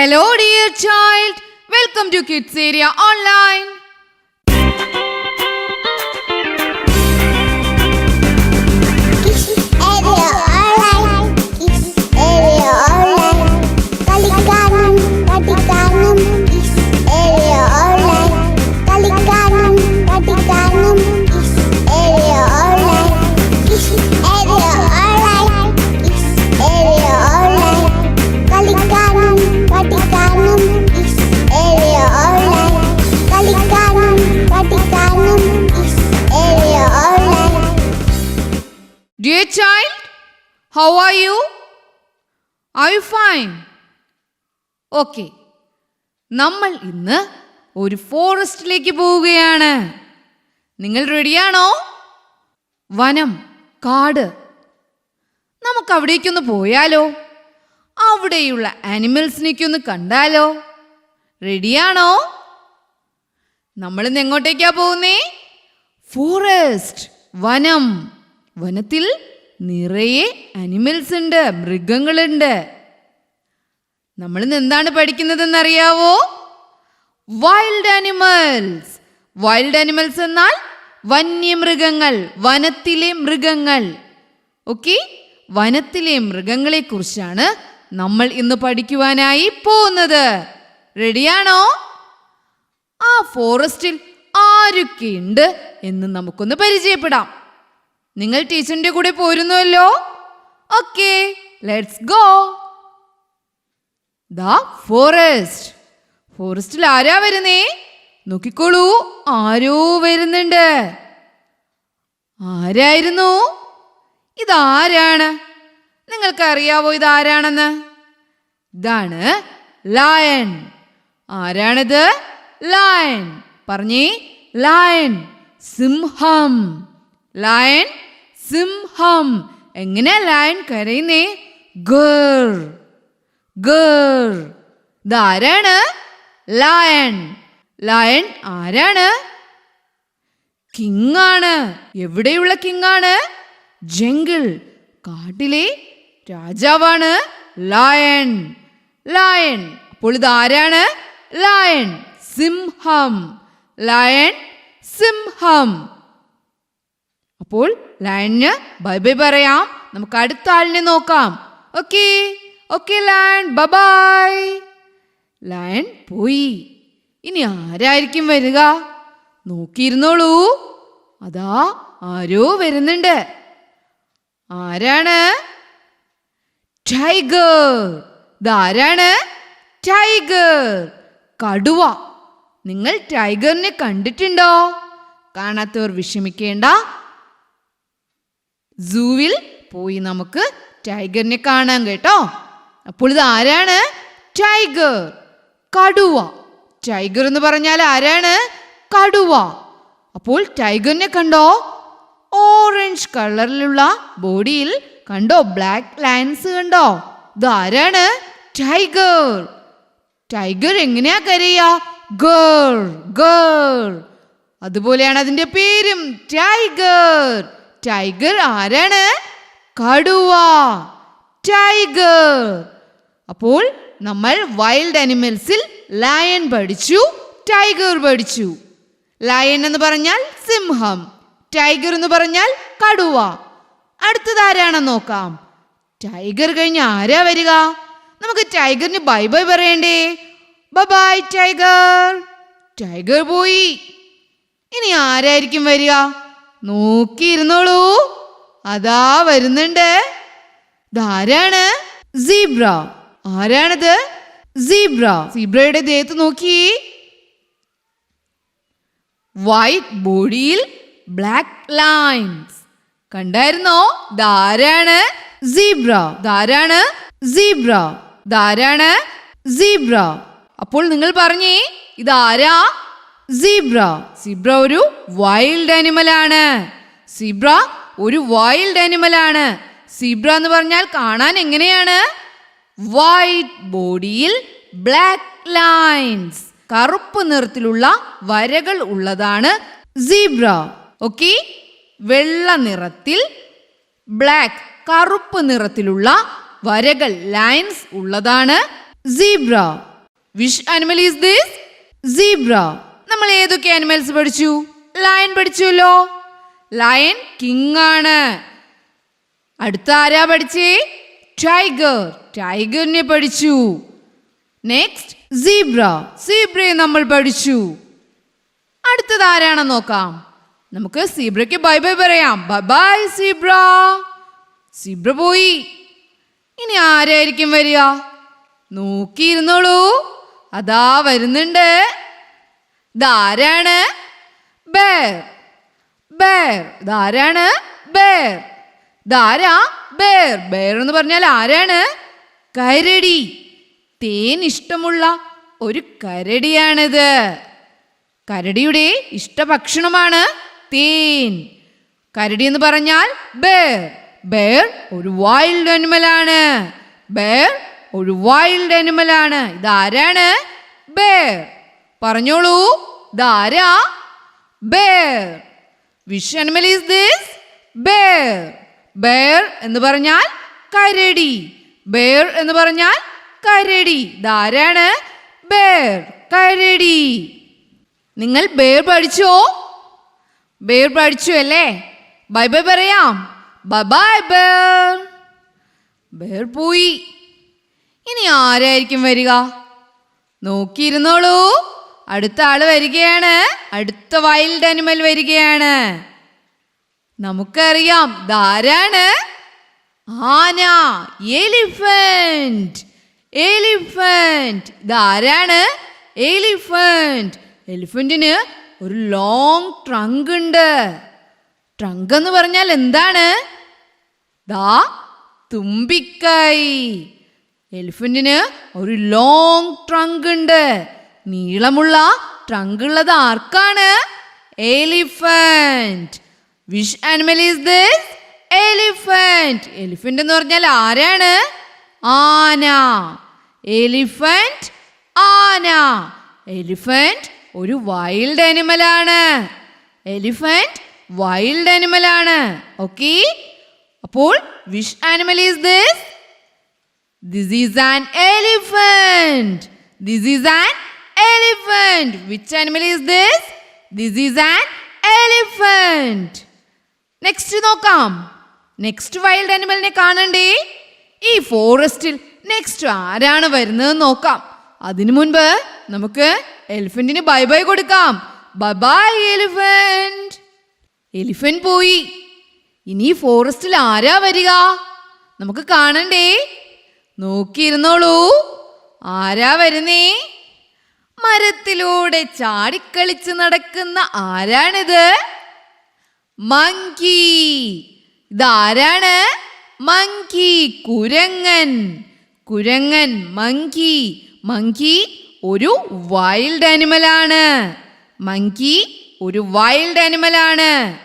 Hello dear child, welcome to Kids Area Online. Dear child, how are you? Are you fine? Okay. നമ്മൾ ഇന്ന് ഒരു ഫോറസ്റ്റിലേക്ക് പോവുകയാണ്. നിങ്ങൾ റെഡിയാണോ? വനം, കാട്. നമുക്ക് അവിടേക്കൊന്ന് പോയാലോ? അവിടെയുള്ള ആനിമൽസിനേക്കൊന്ന് കണ്ടാലോ? റെഡിയാണോ? നമ്മളിന്ന് എങ്ങോട്ടേക്കാ പോകുന്നേ? ഫോറസ്റ്റ്, വനം. വനത്തിൽ നിറയെ ആനിമൽസ് ഉണ്ട്, മൃഗങ്ങളുണ്ട്. നമ്മളിന്ന് എന്താണ് പഠിക്കുന്നതെന്നറിയാവോ? Wild animals. വൈൽഡ് ആനിമൽസ് എന്നാൽ വന്യമൃഗങ്ങൾ, വനത്തിലെ മൃഗങ്ങൾ. ഓക്കെ, വനത്തിലെ മൃഗങ്ങളെ കുറിച്ചാണ് നമ്മൾ ഇന്ന് പഠിക്കുവാനായി പോകുന്നത്. റെഡിയാണോ? ആ ഫോറസ്റ്റിൽ ആരൊക്കെയുണ്ട് എന്ന് നമുക്കൊന്ന് പരിചയപ്പെടാം. നിങ്ങൾ ടീച്ചറിന്റെ കൂടെ പോരുന്നുവല്ലോ. Okay, let's go. ദാ ഫോറസ്റ്റ്. ഫോറസ്റ്റിൽ ആരാ വരുന്നേ? നോക്കിക്കോളൂ, ആരോ വരുന്നുണ്ട്. ആരായിരുന്നു? ഇതാരാണ്? നിങ്ങൾക്കറിയാവോ ഇതാരാണെന്ന്? ഇതാണ് ലയൺ. ആരാണിത്? ലയൺ. പറഞ്ഞേ, ലയൺ, സിംഹം. ലയൺ, സിംഹം. എങ്ങനെ ലയൺ കരയുന്നേ? ഗർ ഗർ. ഇതാരാണ്? ലയൺ. ലയൺ ആരാണ്? കിങ് ആണ്. എവിടെയുള്ള കിങ് ആണ്? ജംഗിൾ, കാട്ടിലെ രാജാവാണ് ലയൺ. ലയൺ. അപ്പോൾ ഇതാരാണ്? ലയൺ, സിംഹം. ലയൺ, സിംഹം. അപ്പോൾ ലയണിന് ബൈ ബൈ പറയാം. നമുക്ക് അടുത്ത ആളിനെ നോക്കാം. Okay okay lion, bye bye. Lion പോയി. ഇനി ആരായിരിക്കും വരിക? നോക്കിയിരുന്നോളൂ, അതാ ആരോ വരുന്നുണ്ട്. ആരാണ്? ടൈഗർ. ഇതാരാണ്? ടൈഗർ, കടുവ. നിങ്ങൾ ടൈഗറിനെ കണ്ടിട്ടുണ്ടോ? കാണാത്തവർ വിഷമിക്കേണ്ട. സൂവിൽ പോയി നമുക്ക് ടൈഗറിനെ കാണാം കേട്ടോ. അപ്പോൾ ഇത് ആരാണ്? ടൈഗർ, കടുവ. ടൈഗർ എന്ന് പറഞ്ഞാൽ ആരാണ്? കടുവ. അപ്പോൾ ടൈഗറിനെ കണ്ടോ? ഓറഞ്ച് കളറിലുള്ള ബോഡിയിൽ കണ്ടോ ബ്ലാക്ക് ലൈൻസ് കണ്ടോ? ഇത് ആരാണ്? ടൈഗർ. ടൈഗർ എങ്ങനെയാ കരയാ? ഗർ ഗർ. അതുപോലെയാണ് അതിന്റെ പേരും, ടൈഗർ. ടൈഗർ ആരാണ്? കടുവ, ടൈഗർ. അപ്പോൾ നമ്മൾ വൈൽഡ് ആനിമൽസിൽ ലയൺ പഠിച്ചു, ടൈഗർ പഠിച്ചു. ലയൺ എന്ന് പറഞ്ഞാൽ സിംഹം, ടൈഗർ എന്ന് പറഞ്ഞാൽ കടുവ. അടുത്തതാരാണെന്ന് നോക്കാം. ടൈഗർ കഴിഞ്ഞ് ആരാ വരിക? നമുക്ക് ടൈഗറിന് ബൈ ബൈ പറയണ്ടേ? Bye by tiger. ടൈഗർ പോയി. ഇനി ആരായിരിക്കും വരിക? നോക്കിയിരുന്നോളൂ, അതാ വരുന്നുണ്ട്. ഇതാരാണ്? സീബ്ര. ആരാണിത്? സീബ്ര. സീബ്രയുടെ ദേഹത്ത് നോക്കി, വൈറ്റ് ബോഡിയിൽ ബ്ലാക്ക് ലൈൻസ് കണ്ടായിരുന്നോ? ഇതാരാണ്? സീബ്ര. ഇതാരാണ്? സീബ്ര. ഇതാരാണ്? സീബ്ര. അപ്പോൾ നിങ്ങൾ പറഞ്ഞേ, ഇതാരാ? സീബ്ര. സീബ്ര ഒരു വൈൽഡ് ആനിമൽ ആണ്. സീബ്ര ഒരു വൈൽഡ് ആനിമൽ ആണ്. സീബ്ര എന്ന് പറഞ്ഞാൽ കാണാൻ എങ്ങനെയാണ്? വൈറ്റ് ബോഡിയിൽ ബ്ലാക്ക് ലൈൻസ്, കറുപ്പ് നിറത്തിലുള്ള വരകൾ ഉള്ളതാണ് സീബ്ര. ഓക്കെ, വെള്ള നിറത്തിൽ ബ്ലാക്ക്, കറുപ്പ് നിറത്തിലുള്ള വരകൾ, ലൈൻസ് ഉള്ളതാണ് zebra. Which animal is this? Zebra. നമ്മൾ ഏതൊക്കെ ആനിമൽസ് പഠിച്ചു? ലയൺ പഠിച്ചുല്ലോ. ലയൺ കിങ് ആണ്. അടുത്ത ആരാ പഠിച്ചേ? ടൈഗർ. ടൈഗറിനെ പഠിച്ചു. Next zebra. സീബ്രയെ നമ്മൾ പഠിച്ചു. അടുത്തത് ആരാണെന്ന് നോക്കാം. നമുക്ക് സീബ്രയ്ക്ക് ബൈ ബൈ പറയാം. Bye by zebra. സീബ്ര പോയി. ഇനി ആരായിരിക്കും വരിക? നോക്കിയിരുന്നോളൂ, അതാ വരുന്നുണ്ട്. ഇതാരാണ്? ബെയർ. ബെയർ. ഇതാരാണ്? ബെയർ. ഇതാരാ? ബെയർ. ബെയർ എന്ന് പറഞ്ഞാൽ ആരാണ്? കരടി. തേൻ ഇഷ്ടമുള്ള ഒരു കരടിയാണിത്. കരടിയുടെ ഇഷ്ടഭക്ഷണമാണ് തേൻ. കരടി എന്ന് പറഞ്ഞാൽ ബെയർ. ബെയർ ഒരു വൈൽഡ് അനിമൽ ആണ്. ബെയർ ഒരു വൈൽഡ് അനിമൽ ആണ്. ഇതാരാണ്? ബെയർ. പറഞ്ഞോളൂ, ഇതാരാ? Bear. Which animal is this? Bear. Bear എന്ന് പറഞ്ഞാൽ കരടി. ബെയർ എന്ന് പറഞ്ഞാൽ കരടി. ഇതാരാണ്? ബെയർ. കരടി. നിങ്ങൾ ബെയർ പഠിച്ചോ? ബെയർ പഠിച്ചു അല്ലേ? ബൈ ബൈ പറയാം. Bye bye bear. ബെയർ പോയി. ഇനി ആരായിരിക്കും വരിക? നോക്കിയിരുന്നോളൂ, അടുത്ത ആള് വരികയാണ്. അടുത്ത വൈൽഡ് അനിമൽ വരികയാണ്. നമുക്കറിയാം ഇതാരാണ്? ആന. എലിഫന്റ്. എലിഫന്റ്. ഇതാരാണ്? എലിഫന്റ്. എലിഫന്റിന് ഒരു ലോങ് ട്രങ്ക് ഉണ്ട്. ട്രങ്ക് എന്ന് പറഞ്ഞാൽ എന്താണ്? ദാ തുമ്പിക്കൈ. എലിഫന്റിന് ഒരു ലോങ് ട്രങ്ക് ഉണ്ട്. നീളമുള്ള ട്രങ്ക് ഉള്ളത് ആർക്കാണ്? Elephant. Which animal is this? Elephant. Elephant എന്ന് പറഞ്ഞാൽ ആരാണ്? ആന. എലിഫന്റ്, ആന. എലിഫന്റ് ഒരു വൈൽഡ് അനിമൽ ആണ്. എലിഫന്റ് വൈൽഡ് അനിമൽ ആണ്. ഓക്കെ, അപ്പോൾ which animal is this? This is an elephant. This is an elephant. Which animal is this? This is an elephant. Next നോക്കാം. നെക്സ്റ്റ് വൈൽഡ് അനിമലിനെ കാണണ്ടേ? ഈ ഫോറസ്റ്റിൽ next ആരാണ് വരുന്നത് നോക്കാം. അതിനു മുൻപ് നമുക്ക് എലിഫന്റിന് ബൈ ബൈ കൊടുക്കാം. Bye bye elephant. എലിഫന്റ് പോയി. ഇനി ഫോറസ്റ്റിൽ ആരാ വരിക? നമുക്ക് കാണണ്ടേ? നോക്കിയിരുന്നോളൂ, ആരാ വരുന്നേ? മരത്തിലൂടെ ചാടിക്കളിച്ച് നടക്കുന്ന ആരാണിത്? മങ്കി. ഇതാരാണ്? മങ്കി. കുരങ്ങൻ. കുരങ്ങൻ. മങ്കി. മങ്കി ഒരു വൈൽഡ് അനിമൽ ആണ്. മങ്കി ഒരു വൈൽഡ് അനിമൽ ആണ്.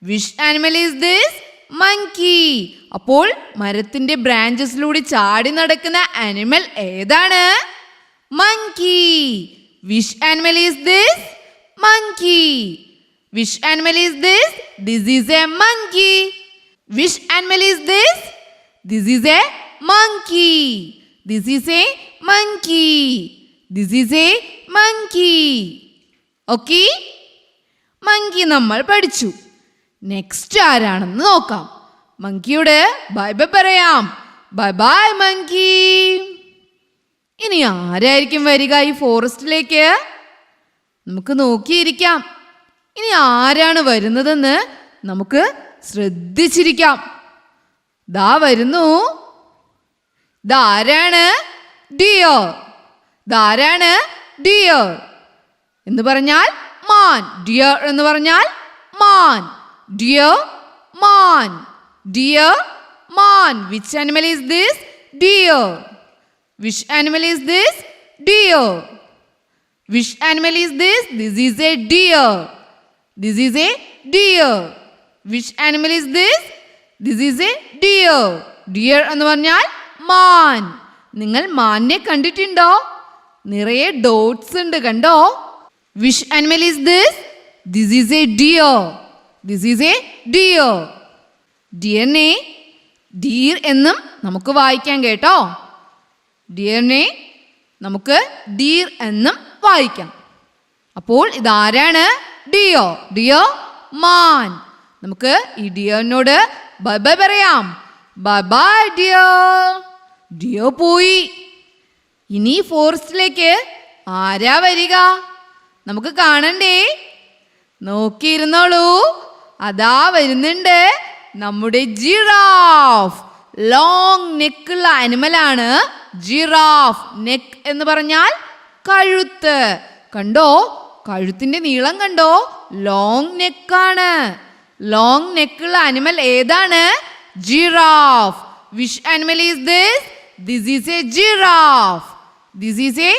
Which animal is this? Monkey. അപ്പോൾ മരത്തിന്റെ ബ്രാഞ്ചസിലൂടെ ചാടി നടക്കുന്ന അനിമൽ ഏതാണ്? Monkey. Which animal is this? Monkey. Which animal is this? This is A monkey. Which animal is this? This is A monkey. This is A monkey. This is A monkey. Okay, monkey നമ്മൾ പഠിച്ചു. Next ആരാണെന്ന് നോക്കാം. മങ്കിയോട് by bye പറയാം. Bye by monkey. ഇനി ആരായിരിക്കും വരിക ഈ ഫോറസ്റ്റിലേക്ക്? നമുക്ക് നോക്കിയിരിക്കാം. ഇനി ആരാണ് വരുന്നതെന്ന് നമുക്ക് ശ്രദ്ധിച്ചിരിക്കാം. ദാ വരുന്നു. ഇതാരാണ്? ഡിയർ. ഇതാരാണ്? ഡിയർ എന്ന് പറഞ്ഞാൽ മാൻ. ഡിയർ എന്ന് പറഞ്ഞാൽ മാൻ. ഡിയർ, മാൻ. ഡിയർ, മാൻ. Which animal is this? Deer. Which animal is this? Deer. Which animal is this? This is a deer. This is a deer. Which animal is this? This is a deer. Deer എന്ന് പറഞ്ഞാൽ മാൻ. നിങ്ങൾ മാനിനെ കണ്ടിട്ടുണ്ടോ? നിറയെ dots ഉണ്ട്, കണ്ടോ? Which animal is this? This is a deer. This is a deer. ഡിയറിനെ deer എന്നും നമുക്ക് വായിക്കാം കേട്ടോ. ഡിയറിനെ നമുക്ക് ഡീർ എന്നും വായിക്കാം. അപ്പോൾ ഇതാരാണ്? ഡിയോ. ഡിയോ മാൻ. നമുക്ക് ഈ ഡിയോനോട് ബൈ ബൈ പറയാം. Bye bye deer. ഡിയോ പോയി. ഇനി ഫോറസ്റ്റിലേക്ക് ആരാ വരിക? നമുക്ക് കാണണ്ടേ? നോക്കിയിരുന്നോളൂ, അതാ വരുന്നുണ്ട് നമ്മുടെ ജിറാഫ്. ലോങ് നെക്കുള്ള ആനിമലാണ് ജിറാഫ്. നെക്ക് എന്ന് പറഞ്ഞാൽ കഴുത്ത്. കണ്ടോ, കഴുത്തിന്റെ നീളം കണ്ടോ? ലോങ് നെക്കാണ്. ലോങ് നെക്കുള്ള ആനിമൽ ഏതാണ്? Giraffe. Which animal is this? This is a giraffe. This is a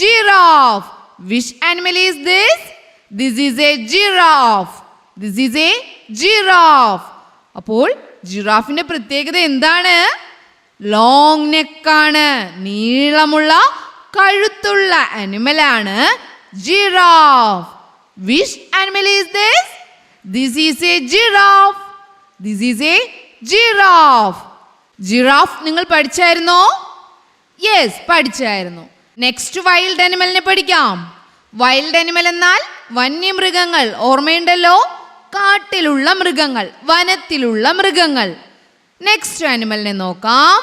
giraffe. Which animal is this? This is a giraffe. This is a giraffe. അപ്പോൾ ജിറാഫിന്റെ പ്രത്യേകത എന്താണ്? ലോങ് നെക്കാണ്. നീളമുള്ള കഴുത്തുള്ള ആനിമലാണ് giraffe. Which animal is this? This is a giraffe. This is a giraffe. Giraffe നിങ്ങൾ പഠിച്ചായിരുന്നോ? Yes, പഠിച്ചായിരുന്നു. Next wild ആനിമലിനെ പഠിക്കാം. വൈൽഡ് ആനിമൽ എന്നാൽ വന്യമൃഗങ്ങൾ. ഓർമ്മയുണ്ടല്ലോ, കാട്ടിലുള്ള മൃഗങ്ങൾ, വനത്തിലുള്ള മൃഗങ്ങൾ. നെക്സ്റ്റ് ആനിമലിനെ നോക്കാം.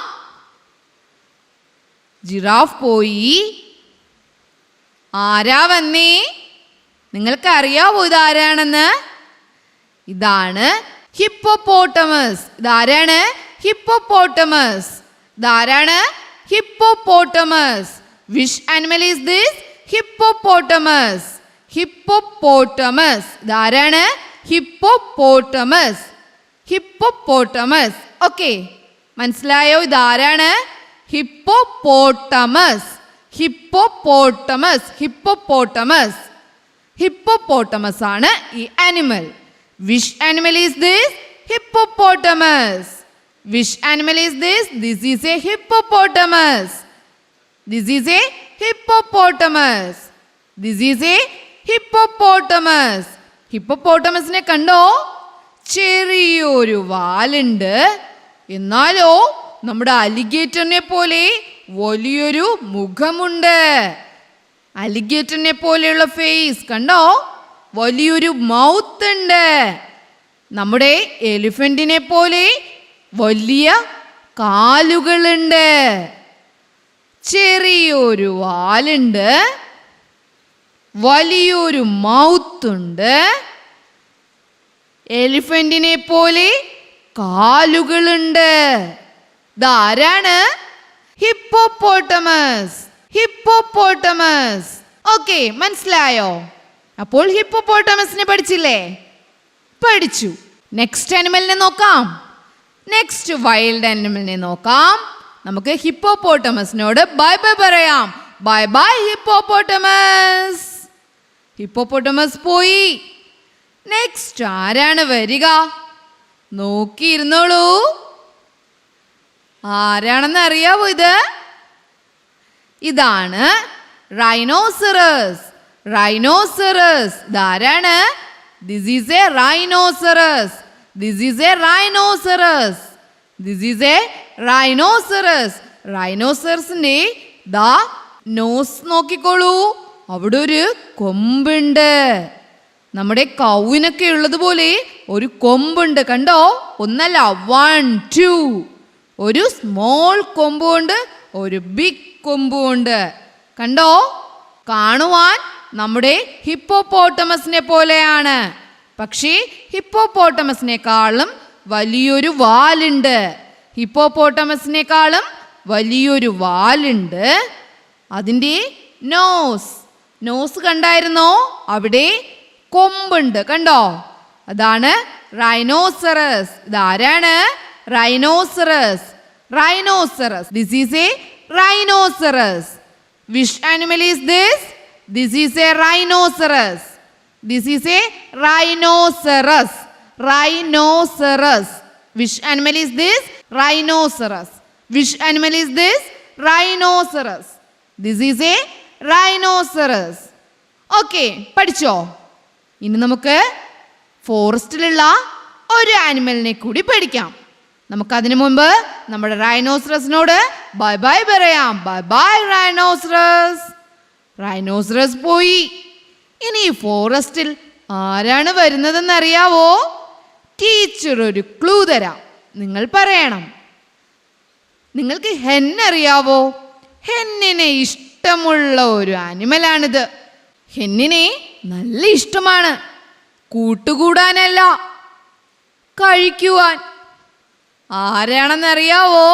ജിറാഫ് പോയി. ആരാ വന്നേ? നിങ്ങൾക്ക് അറിയാവോ ഇതാരാണെന്ന്? ഇതാണ് ഹിപ്പോപോട്ടമസ്. ഇതാരാണ്? ഹിപ്പോപോട്ടമസ്. ഇതാരാണ്? Hippopotamus. Which animal is this? Hippopotamus. Hippopotamus. ഇതാരാണ്? ഹിപ്പോപോട്ടമസ്. ഹിപ്പോപോട്ടമസ്. ഓക്കെ, മനസ്സിലായോ? ഇതാരാണ്? ഹിപ്പോപോട്ടമസ്. ഹിപ്പോപോട്ടമസ്. ഹിപ്പോപോട്ടമസ്. ഹിപ്പോപോട്ടമസ് ആണ് ഈ animal. Which animal is this? Hippopotamus. Which animal is this? This is a hippopotamus. This is a hippopotamus. This is a hippopotamus. ഹിപ്പോപോട്ടമസിനെ കണ്ടോ? ചെറിയൊരു വാലുണ്ട്. എന്നാലോ നമ്മുടെ അലിഗേറ്ററിനെ പോലെ വലിയൊരു മുഖമുണ്ട്. അലിഗേറ്ററിനെ പോലെയുള്ള ഫേസ് കണ്ടോ? വലിയൊരു മൗത്ത് ഉണ്ട്. നമ്മുടെ എലിഫന്റിനെ പോലെ വലിയ കാലുകളുണ്ട്. ചെറിയൊരു വാലുണ്ട്, വലിയൊരു മൗത്തുണ്ട്, എലിഫന്റിനെ പോലെ കാലുകളുണ്ട്. ഇതാരാണ്? ഹിപ്പോപോട്ടമസ്. ഹിപ്പോപോട്ടമസ്. ഓക്കെ, മനസ്സിലായോ? അപ്പോൾ ഹിപ്പോപോട്ടമസിനെ പഠിച്ചില്ലേ? പഠിച്ചു. നെക്സ്റ്റ് ആനിമലിനെ നോക്കാം. നെക്സ്റ്റ് വൈൽഡ് ആനിമലിനെ നോക്കാം. നമുക്ക് ഹിപ്പോപോട്ടമസിനോട് ബൈ ബൈ പറയാം. Bye bye hippopotamus. ഹിപ്പോപോട്ടമസ് പോയി. നെക്സ്റ്റ് ആരാണ് വരിക? നോക്കിയിരുന്നോളൂ. ആരാണെന്ന് അറിയാവോ ഇത്? ഇതാണ് റൈനോസറസ്. റൈനോസറസ്. ഇതാരാണ്? This is a rhinoceros. This is a rhinoceros. This is a rhinoceros. റൈനോസറസിന്റെ ദാ നോസ് നോക്കിക്കോളൂ. അവിടെ ഒരു കൊമ്പുണ്ട്. നമ്മുടെ കൗവിനൊക്കെ ഉള്ളതുപോലെ ഒരു കൊമ്പുണ്ട്. കണ്ടോ? ഒന്നല്ല, 1 2. ഒരു സ്മോൾ കൊമ്പുണ്ട്, ഒരു ബിഗ് കൊമ്പുണ്ട്. കണ്ടോ? കാണുവാൻ നമ്മുടെ ഹിപ്പോപോട്ടമസിനെ പോലെയാണ്. പക്ഷേ ഹിപ്പോപോട്ടമസിനേക്കാളും വലിയൊരു വാലുണ്ട്. ഹിപ്പോപോട്ടമസിനേക്കാളും വലിയൊരു വാലുണ്ട്. അതിൻ്റെ നോസ് കണ്ടായിരുന്നോ? അവിടെ കൊമ്പുണ്ട്. കണ്ടോ? അതാണ് റൈനോസറസ്. ഇതാരാണ്? Rhinoceros. Rhinoceros. This is a rhinoceros. Which animal is this? This is a rhinoceros. This is a rhinoceros. Rhinoceros. Which animal is this? Rhinoceros. Which animal is this? Rhinoceros. This is a rhinoceros. Okay, പഠിച്ചോ? ഇനി നമുക്ക് ഫോറസ്റ്റിലുള്ള ഒരു ആനിമലിനെ കൂടി പഠിക്കാം. നമുക്കതിനു മുൻപ് നമ്മുടെ റൈനോസറസിനോട് by bye പറയാം. Bye by rhinoceros. Rhinoceros പോയി. ഇനി ഈ ഫോറസ്റ്റിൽ ആരാണ് വരുന്നതെന്നറിയാവോ? ടീച്ചർ ഒരു ക്ലൂ തരാം, നിങ്ങൾ പറയണം. നിങ്ങൾക്ക് ഹെൻ അറിയാവോ? ഹെന്നിനെ ഇഷ്ടമുള്ള ഒരു ആനിമലാണിത്. ഹെന്നിനെ നല്ല ഇഷ്ടമാണ്, കൂട്ടുകൂടാനല്ല, കഴിക്കുവാൻ. ആരാണെന്നറിയാവോ?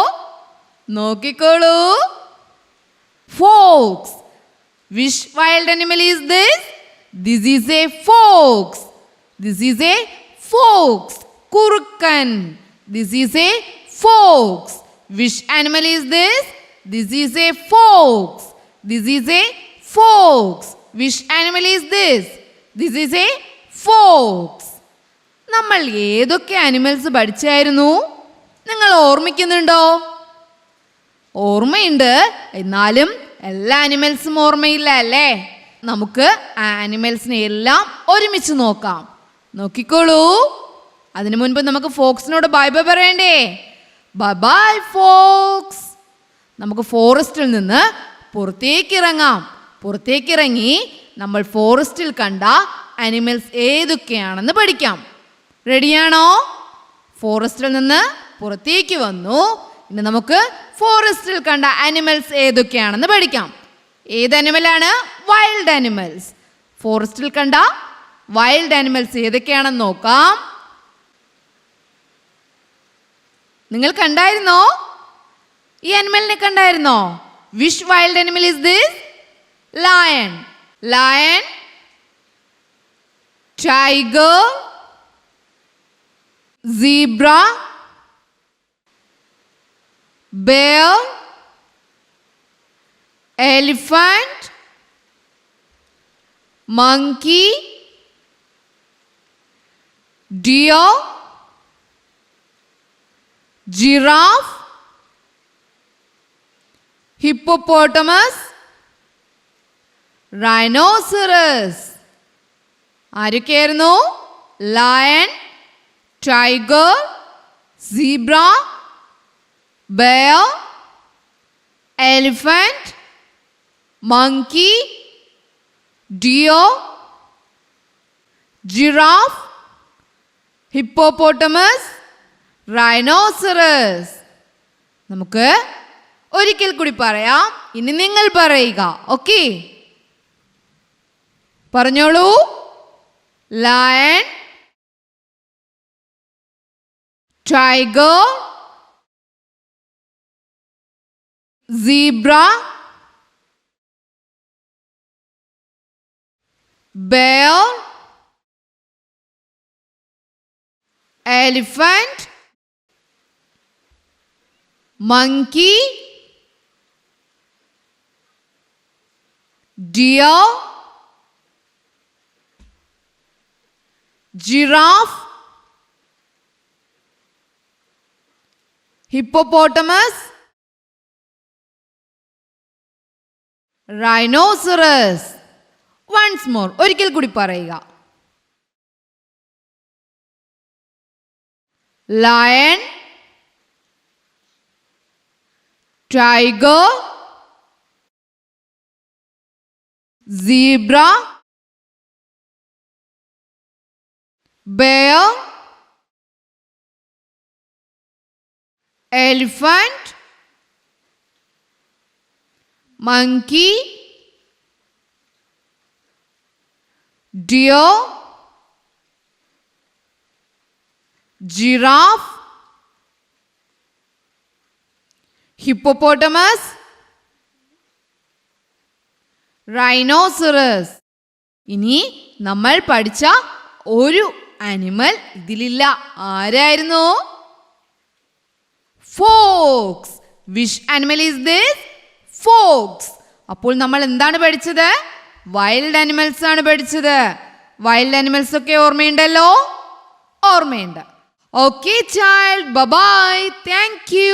നോക്കിക്കോളൂ. Fox. Which wild animal is this? This is a fox. This is a fox. കുറുക്കൻ. This is a fox. Which animal is this? This is a fox. This is a fox. Which animal is this? This is a fox. നമ്മൾ ഏതൊക്കെ animals പഠിച്ചായിരുന്നു? നിങ്ങൾ ഓർമ്മിക്കുന്നുണ്ടോ? ഓർമ്മയുണ്ട്, എന്നാലും എല്ലാ ആനിമൽസും ഓർമ്മയില്ല അല്ലേ? നമുക്ക് ആനിമൽസിനെ എല്ലാം ഒരുമിച്ച് നോക്കാം. നോക്കിക്കോളൂ. അതിനു മുൻപ് നമുക്ക് ഫോക്സിനോട് ബൈ ബൈ പറയണ്ടേ? Bye bye fox. നമുക്ക് ഫോറസ്റ്റിൽ നിന്ന് പുറത്തേക്കിറങ്ങാം. പുറത്തേക്കിറങ്ങി നമ്മൾ ഫോറസ്റ്റിൽ കണ്ട ആനിമൽസ് ഏതൊക്കെയാണെന്ന് പഠിക്കാം. റെഡിയാണോ? ഫോറസ്റ്റിൽ നിന്ന് പുറത്തേക്ക് വന്നു. ഇനി നമുക്ക് ഫോറസ്റ്റിൽ കണ്ട ആനിമൽസ് ഏതൊക്കെയാണെന്ന് പഠിക്കാം. ഏത് ആനിമലാണ്? Wild animals. ഫോറസ്റ്റിൽ കണ്ട വൈൽഡ് ആനിമൽസ് ഏതൊക്കെയാണെന്ന് നോക്കാം. നിങ്ങൾ കണ്ടായിരുന്നോ? ഈ ആനിമലിനെ കണ്ടായിരുന്നോ? Which wild animal is this? Lion. Lion, tiger, zebra, bear, elephant, monkey, deer, giraffe, hippopotamus, rhinoceros. ആരൊക്കെയായിരുന്നു? Lion, tiger, zebra, bear, elephant, monkey, deer, giraffe, hippopotamus, rhinoceros. നമുക്ക് ഒരിക്കൽ കൂടി പറയാം. ഇനി നിങ്ങൾ പറയുക. ഓക്കെ, പറഞ്ഞോളൂ. Lion, tiger, zebra, bear, elephant, monkey, deer, giraffe, hippopotamus, rhinoceros. Once more, ഒരിക്കൽ കൂടി പറയുക. lion, tiger, zebra, bear, elephant, monkey, deer, giraffe, hippopotamus, rhinoceros. ഇനി നമ്മൾ പഠിച്ച ഒരു ആനിമൽ ഇതിലില്ല. ആരായിരുന്നു? Fox. Which animal is this? Fox. അപ്പോൾ നമ്മൾ എന്താണ് പഠിച്ചത്? വൈൽഡ് ആനിമൽസ് ആണ് പഠിച്ചത്. വൈൽഡ് ആനിമൽസ് ഒക്കെ ഓർമ്മയുണ്ടല്ലോ? ഓർമ്മയുണ്ട്. Okay child, bye bye, thank you.